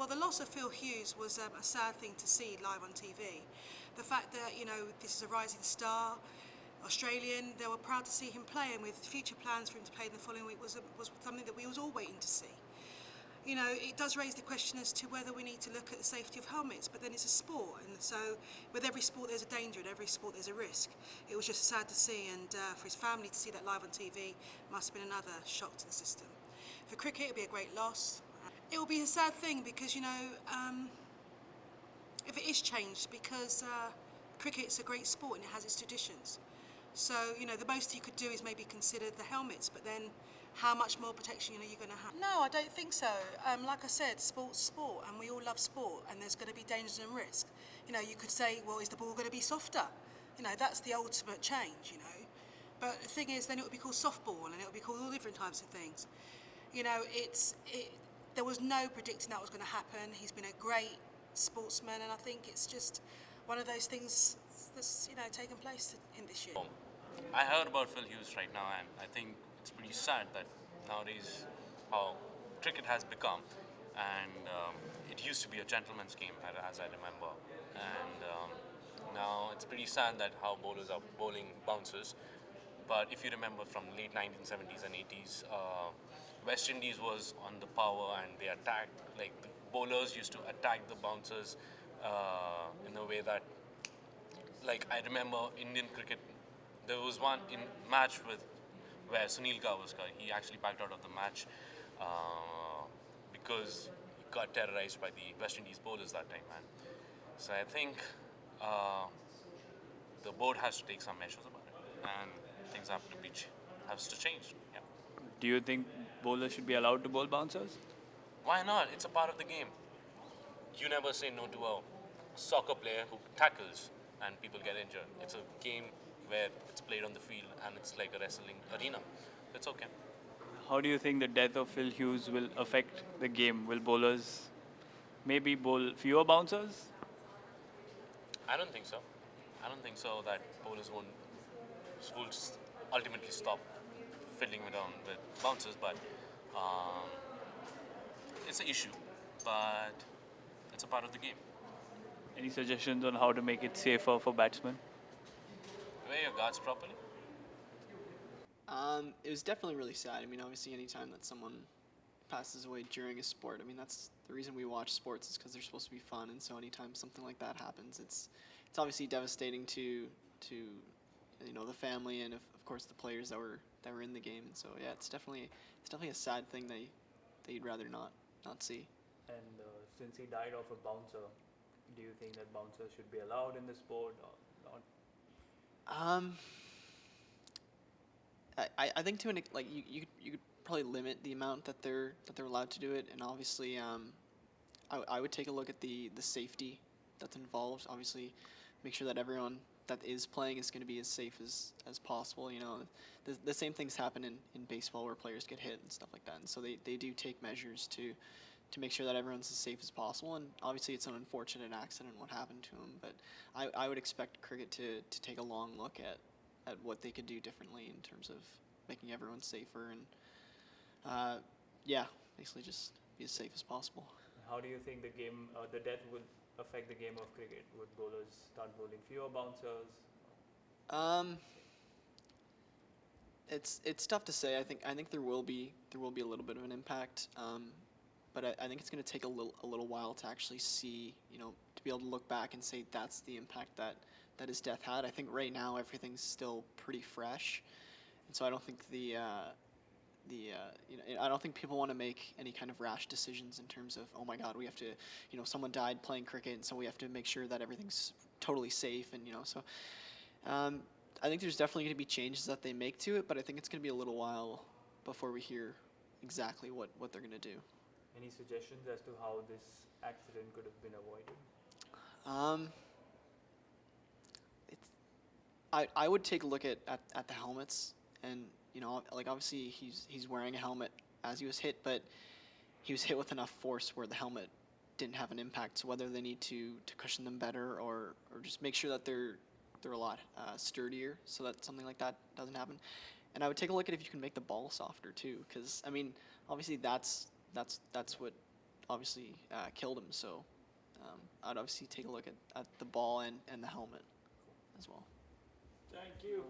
Well, the loss of Phil Hughes was a sad thing to see live on TV. The fact that, this is a rising star, Australian, they were proud to see him play, and with future plans for him to play in the following week was something that we was all waiting to see. It does raise the question as to whether we need to look at the safety of helmets, but then it's a sport, and so with every sport there's a danger, and every sport there's a risk. It was just sad to see, and for his family to see that live on TV must have been another shock to the system. For cricket, it'll be a great loss. It will be a sad thing because, if it is changed, because cricket's a great sport and it has its traditions. So, the most you could do is maybe consider the helmets, but then how much more protection are you going to have? No, I don't think so. Like I said, sport's sport, and we all love sport, and there's going to be dangers and risk. You could say, well, is the ball going to be softer? That's the ultimate change, But the thing is, then it would be called softball, and it would be called all different types of things. There was no predicting that was going to happen. He's been a great sportsman, and I think it's just one of those things that's taken place in this year. I heard about Phil Hughes right now, and I think it's pretty sad that nowadays how cricket has become, and it used to be a gentleman's game, as I remember, and now it's pretty sad that how bowlers are bowling bouncers. But if you remember from late 1970s and 80s, West Indies was on the power, and they attacked, like the bowlers used to attack the bouncers in a way that, like I remember Indian cricket, there was one in match with where Sunil Gavaskar, he actually backed out of the match because he got terrorized by the West Indies bowlers that time, man. So I think the board has to take some measures about it, and things has to change. Yeah. Do you think bowlers should be allowed to bowl bouncers? Why not? It's a part of the game. You never say no to a soccer player who tackles and people get injured. It's a game where it's played on the field and it's like a wrestling arena. It's okay. How do you think the death of Phil Hughes will affect the game? Will bowlers maybe bowl fewer bouncers? I don't think so. I don't think so that bowlers will ultimately stop fiddling around with bouncers, but it's an issue. But it's a part of the game. Any suggestions on how to make it safer for batsmen? Wear your guards properly. It was definitely really sad. I mean, obviously, anytime that someone passes away during a sport, I mean, that's the reason we watch sports is because they're supposed to be fun. And so, anytime something like that happens, it's obviously devastating to the family and of course the players that were in the game. And so, yeah, it's definitely a sad thing that you'd rather not see. And since he died of a bouncer, do you think that bouncers should be allowed in the sport or not? I think you could probably limit the amount that they're allowed to do it, and obviously I would take a look at the safety that's involved. Obviously, make sure that everyone that is playing is going to be as safe as possible. The same things happen in baseball where players get hit and stuff like that, and so they do take measures to make sure that everyone's as safe as possible. And obviously it's an unfortunate accident what happened to him, but I would expect cricket to take a long look at what they could do differently in terms of making everyone safer and basically just be as safe as possible. How do you think the death would affect the game of cricket? Would bowlers start bowling fewer bouncers? It's tough to say. I think there will be a little bit of an impact. But I think it's going to take a little while to actually see, to be able to look back and say that's the impact that his death had. I think right now everything's still pretty fresh, and so I don't think I don't think people want to make any kind of rash decisions in terms of, oh my God, we have to, someone died playing cricket, and so we have to make sure that everything's totally safe, and so. I think there's definitely going to be changes that they make to it, but I think it's going to be a little while before we hear exactly what they're going to do. Any suggestions as to how this accident could have been avoided? I would take a look at the helmets, and obviously he's wearing a helmet as he was hit, but he was hit with enough force where the helmet didn't have an impact. So whether they need to cushion them better or just make sure that they're a lot sturdier so that something like that doesn't happen. And I would take a look at if you can make the ball softer too, because I mean obviously that's what obviously killed him. So I'd obviously take a look at the ball and the helmet as well. Thank you.